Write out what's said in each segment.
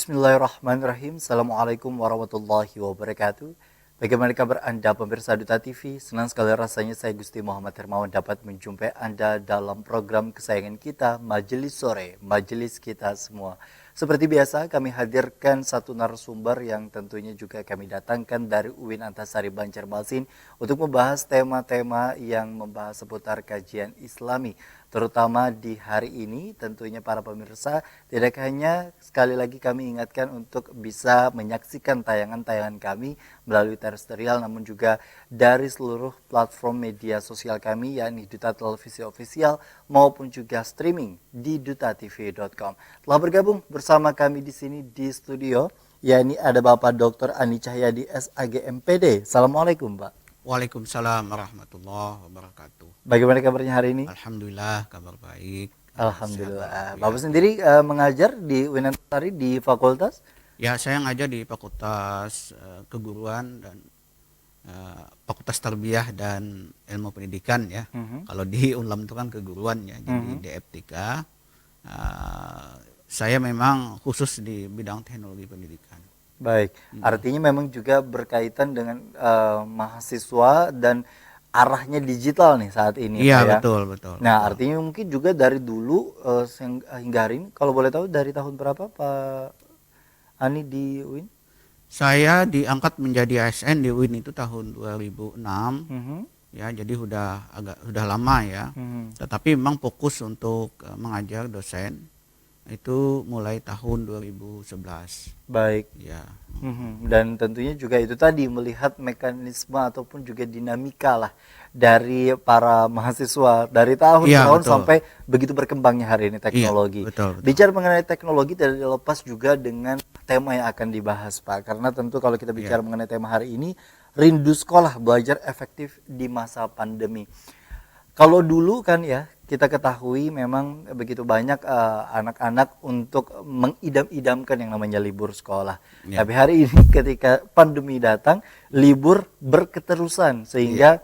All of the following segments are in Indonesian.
Bismillahirrahmanirrahim. Assalamualaikum warahmatullahi wabarakatuh. Bagaimana kabar Anda pemirsa Duta TV? Senang sekali rasanya saya Gusti Muhammad Hermawan dapat menjumpai Anda dalam program kesayangan kita, Majelis Sore, Majelis Kita Semua. Seperti biasa kami hadirkan satu narasumber yang tentunya juga kami datangkan dari UIN Antasari Banjarmasin untuk membahas tema-tema yang membahas seputar kajian Islami. Terutama di hari ini tentunya para pemirsa tidak hanya sekali lagi kami ingatkan untuk bisa menyaksikan tayangan-tayangan kami melalui terestrial namun juga dari seluruh platform media sosial kami yakni Duta Televisi Official maupun juga streaming di dutatv.com. Telah bergabung bersama kami di sini di studio yakni ada Bapak Dr. Ani Cahyadi SAG MPD. Assalamualaikum Pak. Waalaikumsalam warahmatullahi wabarakatuh. Bagaimana kabarnya hari ini? Alhamdulillah kabar baik. Alhamdulillah. Bapak sendiri mengajar di UIN Antasari di fakultas? Ya, saya ngajar di Fakultas Keguruan dan Fakultas Tarbiyah dan Ilmu Pendidikan ya. Kalau di Unlam itu kan keguruan ya, jadi DF3. Saya memang khusus di bidang teknologi pendidikan. Baik, artinya memang juga berkaitan dengan mahasiswa dan arahnya digital nih saat ini. Iya, ya? betul. Nah, artinya mungkin juga dari dulu hingga hari ini, kalau boleh tahu dari tahun berapa Pak Ani di UIN? Saya diangkat menjadi ASN di UIN itu tahun 2006. Ya, jadi sudah lama ya. Tetapi memang fokus untuk mengajar dosen itu mulai tahun 2011. Baik. Ya. Dan tentunya juga itu tadi melihat mekanisme ataupun juga dinamika lah dari para mahasiswa dari tahun ke tahun sampai begitu berkembangnya hari ini teknologi. Betul. Bicara mengenai teknologi tidak dilepas juga dengan tema yang akan dibahas Pak. Karena tentu kalau kita bicara mengenai tema hari ini, rindu sekolah belajar efektif di masa pandemi. Kalau dulu kan ya kita ketahui memang begitu banyak anak-anak untuk mengidam-idamkan yang namanya libur sekolah. Tapi hari ini ketika pandemi datang, libur berketerusan sehingga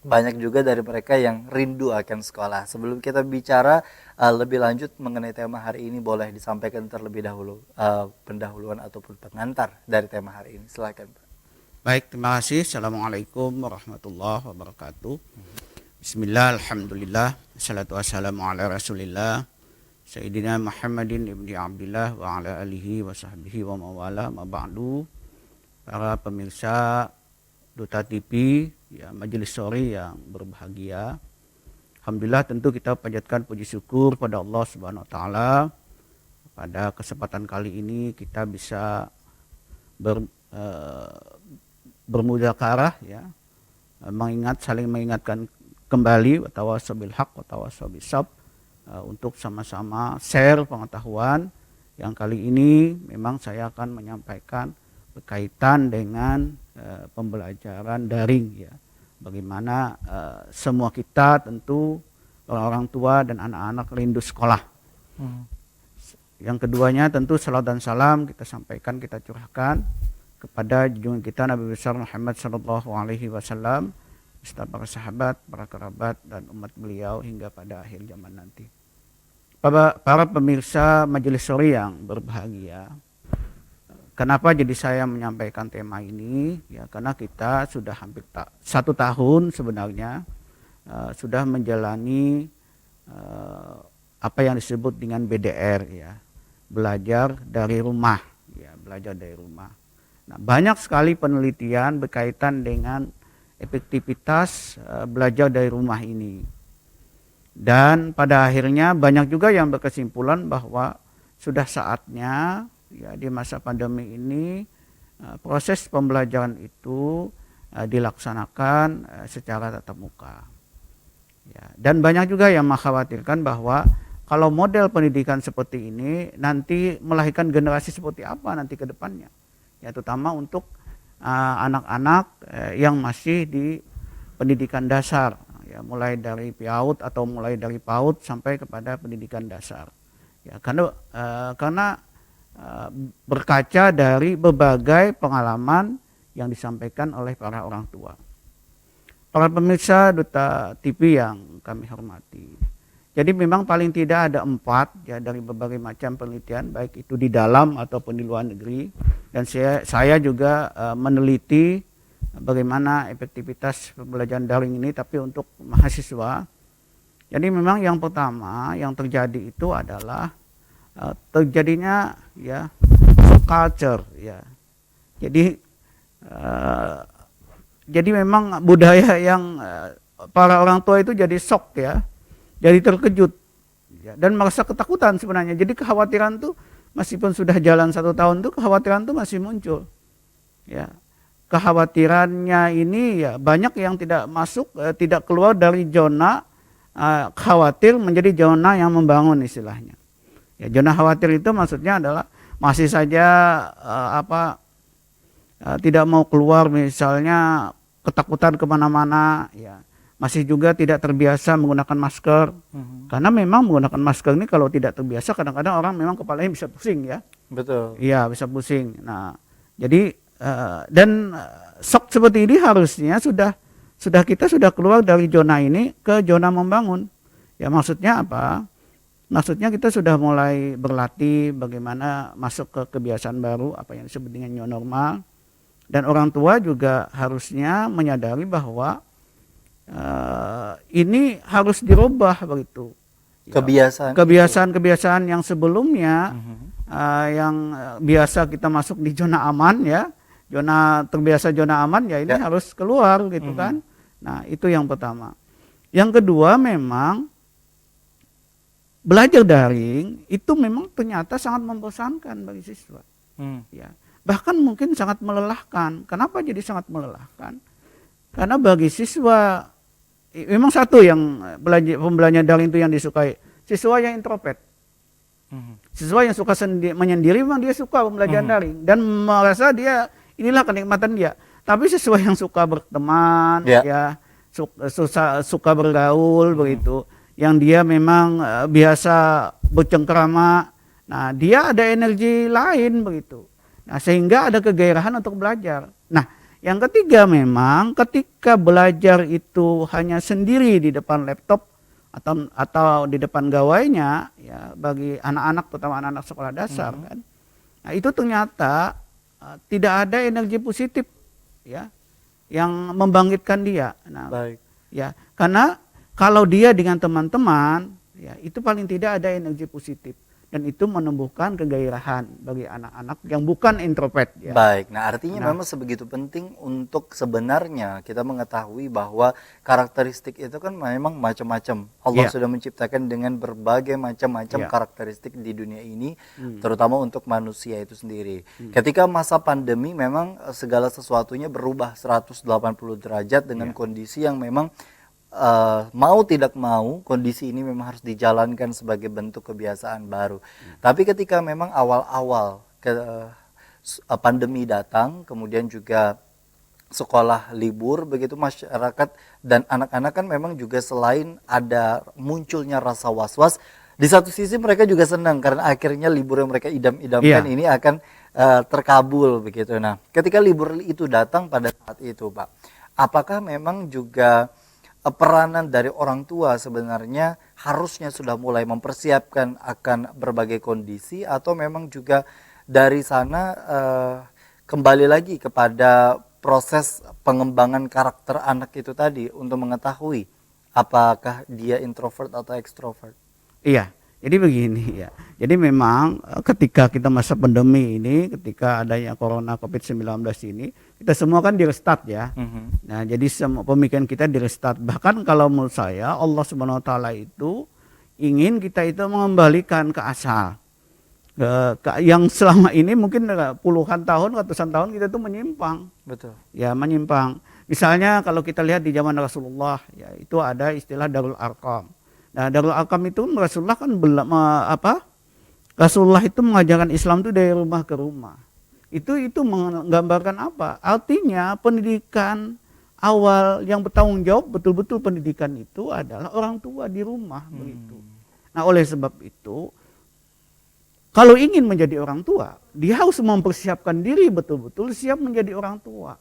banyak juga dari mereka yang rindu akan sekolah. Sebelum kita bicara lebih lanjut mengenai tema hari ini, boleh disampaikan terlebih dahulu pendahuluan ataupun pengantar dari tema hari ini. Silakan Pak. Baik, terima kasih. Assalamualaikum warahmatullahi wabarakatuh. Bismillah, alhamdulillah, assalatu wassalamu ala rasulillah Sayyidina Muhammadin ibni Abdillah wa ala alihi wa sahbihi wa mawala ma ba'du. Para pemirsa Duta TV, ya Majelis Sore yang berbahagia. Alhamdulillah tentu kita panjatkan puji syukur pada Allah Subhanahu wa taala. Pada kesempatan kali ini kita bisa bermudzakarah ya. Saling mengingatkan kembali watawasau bil haq watawasau bis sabr untuk sama-sama share pengetahuan yang kali ini memang saya akan menyampaikan berkaitan dengan pembelajaran daring ya. Bagaimana semua kita tentu orang tua dan anak-anak rindu sekolah. Yang keduanya tentu salam dan salam kita sampaikan, kita curahkan kepada junjungan kita Nabi besar Muhammad sallallahu alaihi wasallam, serta para sahabat, para kerabat dan umat beliau hingga pada akhir zaman nanti. Para pemirsa Majelis Sore yang berbahagia, kenapa jadi saya menyampaikan tema ini? Ya karena kita sudah hampir 1 tahun sebenarnya sudah menjalani apa yang disebut dengan BDR ya, belajar dari rumah ya, belajar dari rumah. Nah, banyak sekali penelitian berkaitan dengan efektivitas belajar dari rumah ini. Dan pada akhirnya banyak juga yang berkesimpulan bahwa sudah saatnya ya di masa pandemi ini proses pembelajaran itu dilaksanakan secara tatap muka. Ya, dan banyak juga yang mengkhawatirkan bahwa kalau model pendidikan seperti ini nanti melahirkan generasi seperti apa nanti ke depannya. Ya terutama untuk anak-anak yang masih di pendidikan dasar ya, mulai dari PAUD atau mulai dari PAUD sampai kepada pendidikan dasar ya, karena berkaca dari berbagai pengalaman yang disampaikan oleh para orang tua. Para pemirsa Duta TV yang kami hormati, Jadi memang paling tidak ada 4 ya dari berbagai macam penelitian, baik itu di dalam ataupun di luar negeri. Dan saya juga meneliti bagaimana efektivitas pembelajaran daring ini, tapi untuk mahasiswa. Jadi memang yang pertama yang terjadi itu adalah terjadinya ya culture ya. Jadi memang budaya yang para orang tua itu jadi shock ya. Jadi terkejut ya, dan merasa ketakutan sebenarnya. Jadi kekhawatiran tuh meskipun sudah jalan 1 tahun tuh kekhawatiran tuh masih muncul. Ya, kekhawatirannya ini ya banyak yang tidak masuk, tidak keluar dari zona khawatir menjadi zona yang membangun istilahnya. Ya, zona khawatir itu maksudnya adalah masih saja tidak mau keluar, misalnya ketakutan kemana-mana ya. Masih juga tidak terbiasa menggunakan masker. Karena memang menggunakan masker ini kalau tidak terbiasa kadang-kadang orang memang kepalanya bisa pusing ya. Betul. Iya, bisa pusing. Nah, jadi dan shock seperti ini harusnya kita sudah keluar dari zona ini ke zona membangun. Ya maksudnya apa? Maksudnya kita sudah mulai berlatih bagaimana masuk ke kebiasaan baru, apa yang disebut dengan new normal. Dan orang tua juga harusnya menyadari bahwa ini harus dirubah begitu. Kebiasaan yang sebelumnya yang biasa kita masuk di zona aman ya, zona aman ya ini harus keluar gitu kan. Nah itu yang pertama. Yang kedua memang belajar daring itu memang ternyata sangat membosankan bagi siswa. Ya, bahkan mungkin sangat melelahkan. Kenapa jadi sangat melelahkan? Karena bagi siswa memang satu yang pembelajaran daring itu yang disukai, siswa yang introvert. Siswa yang suka menyendiri memang dia suka pembelajaran daring dan merasa dia inilah kenikmatan dia. Tapi siswa yang suka berteman, ya suka bergaul begitu, yang dia memang biasa bercengkerama, nah dia ada energi lain begitu. Nah sehingga ada kegairahan untuk belajar. Nah yang ketiga memang ketika belajar itu hanya sendiri di depan laptop atau di depan gawainya ya bagi anak-anak terutama anak-anak sekolah dasar kan. Nah itu ternyata tidak ada energi positif ya yang membangkitkan dia. Nah, ya karena kalau dia dengan teman-teman ya itu paling tidak ada energi positif. Dan itu menumbuhkan kegairahan bagi anak-anak yang bukan introvert. Ya. Baik, nah artinya memang sebegitu penting untuk sebenarnya kita mengetahui bahwa karakteristik itu kan memang macam-macam. Allah sudah menciptakan dengan berbagai macam-macam karakteristik di dunia ini, terutama untuk manusia itu sendiri. Ketika masa pandemi memang segala sesuatunya berubah 180 derajat dengan kondisi yang memang mau tidak mau kondisi ini memang harus dijalankan sebagai bentuk kebiasaan baru. Tapi ketika memang awal-awal pandemi datang, kemudian juga sekolah libur, begitu masyarakat dan anak-anak kan memang juga selain ada munculnya rasa was-was, di satu sisi mereka juga senang karena akhirnya libur yang mereka idam-idamkan ini akan terkabul begitu. Nah, ketika libur itu datang pada saat itu, Pak, apakah memang juga peranan dari orang tua sebenarnya harusnya sudah mulai mempersiapkan akan berbagai kondisi, atau memang juga dari sana kembali lagi kepada proses pengembangan karakter anak itu tadi untuk mengetahui apakah dia introvert atau ekstrovert? Iya, jadi begini ya. Jadi memang ketika kita masa pandemi ini, ketika adanya corona COVID-19 ini, kita semua kan di restart ya. Nah, jadi semua pemikiran kita di restart. Bahkan kalau menurut saya Allah Subhanahu wa taala itu ingin kita itu mengembalikan ke asal. Yang selama ini mungkin puluhan tahun, ratusan tahun kita itu menyimpang. Betul. Ya, menyimpang. Misalnya kalau kita lihat di zaman Rasulullah ya, itu ada istilah Darul Arqam. Nah, Darul Arqam itu Rasulullah kan Rasulullah itu mengajarkan Islam itu dari rumah ke rumah. Itu menggambarkan apa? Artinya pendidikan awal yang bertanggung jawab betul-betul pendidikan itu adalah orang tua di rumah begitu. Nah, oleh sebab itu kalau ingin menjadi orang tua, dia harus mempersiapkan diri betul-betul siap menjadi orang tua.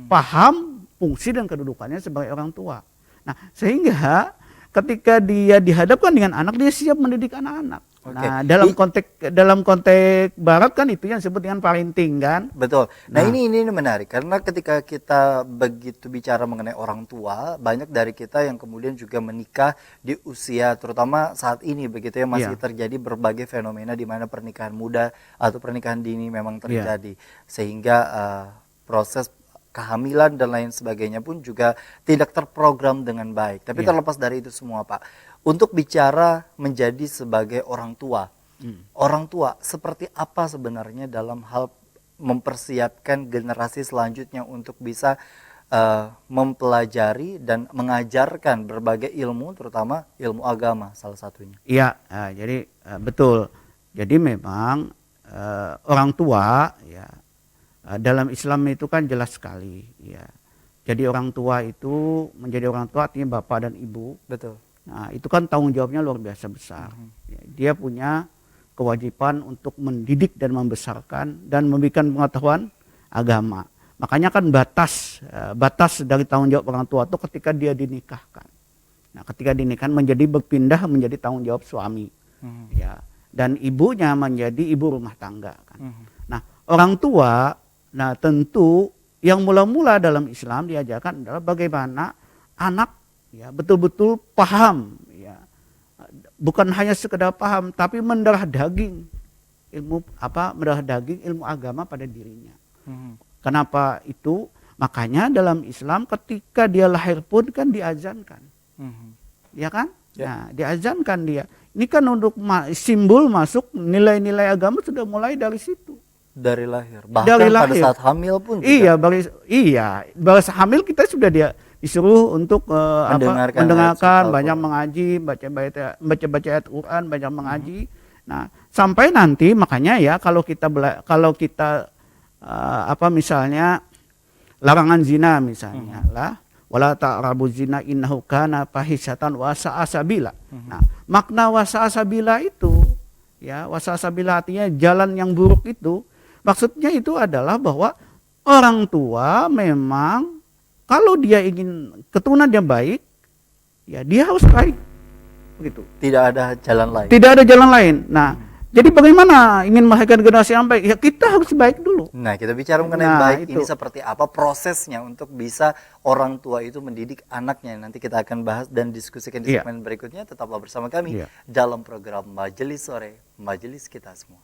Paham fungsi dan kedudukannya sebagai orang tua. Nah, sehingga ketika dia dihadapkan dengan anak, dia siap mendidik anak-anak. Oke. Nah, dalam konteks barat kan itu yang disebut dengan parenting kan. Betul. Nah, Nah. ini menarik karena ketika kita begitu bicara mengenai orang tua, banyak dari kita yang kemudian juga menikah di usia terutama saat ini begitu ya, masih Iya. terjadi berbagai fenomena di mana pernikahan muda atau pernikahan dini memang Iya. terjadi. Sehingga proses kehamilan dan lain sebagainya pun juga tidak terprogram dengan baik. Tapi Iya. terlepas dari itu semua, Pak, untuk bicara menjadi sebagai orang tua, orang tua seperti apa sebenarnya dalam hal mempersiapkan generasi selanjutnya untuk bisa mempelajari dan mengajarkan berbagai ilmu, terutama ilmu agama salah satunya. Iya, jadi betul. Jadi memang orang tua ya dalam Islam itu kan jelas sekali ya. Jadi orang tua itu menjadi orang tua artinya bapak dan ibu. Betul. Nah, itu kan tanggung jawabnya luar biasa besar. Ya, dia punya kewajiban untuk mendidik dan membesarkan dan memberikan pengetahuan agama. Makanya kan batas dari tanggung jawab orang tua itu ketika dia dinikahkan. Nah, ketika dinikahkan berpindah menjadi tanggung jawab suami. Ya, dan ibunya menjadi ibu rumah tangga kan. Nah, orang tua, nah tentu yang mula-mula dalam Islam diajarkan adalah bagaimana anak ya betul-betul paham ya, bukan hanya sekedar paham tapi mendarah daging ilmu agama pada dirinya. Kenapa itu? Makanya dalam Islam ketika dia lahir pun kan diazankan, ya kan? Nah, diazankan dia. Ini kan untuk simbol masuk nilai-nilai agama sudah mulai dari situ. Dari lahir, bahkan Dari pada lahir. saat hamil pun juga. Iya, baru hamil kita sudah disuruh untuk mendengarkan, banyak mengaji, baca-baca ayat Quran, banyak mengaji. Nah, sampai nanti makanya ya kalau kita misalnya larangan zina misalnya lah, wala taqrabu zina innahu kana fahisyatan wa sa'a sabila. Nah, makna wa sa'a sabila itu ya, wa sa'a sabila artinya jalan yang buruk itu. Maksudnya itu adalah bahwa orang tua memang kalau dia ingin keturunan yang baik, ya dia harus baik, begitu. Tidak ada jalan lain. Tidak ada jalan lain. Nah, jadi bagaimana ingin melahirkan generasi yang baik? Ya kita harus baik dulu. Nah, kita bicara mengenai baik ini seperti apa prosesnya untuk bisa orang tua itu mendidik anaknya. Nanti kita akan bahas dan diskusikan di segmen berikutnya. Tetaplah bersama kami dalam program Majelis Sore, Majelis Kita Semua.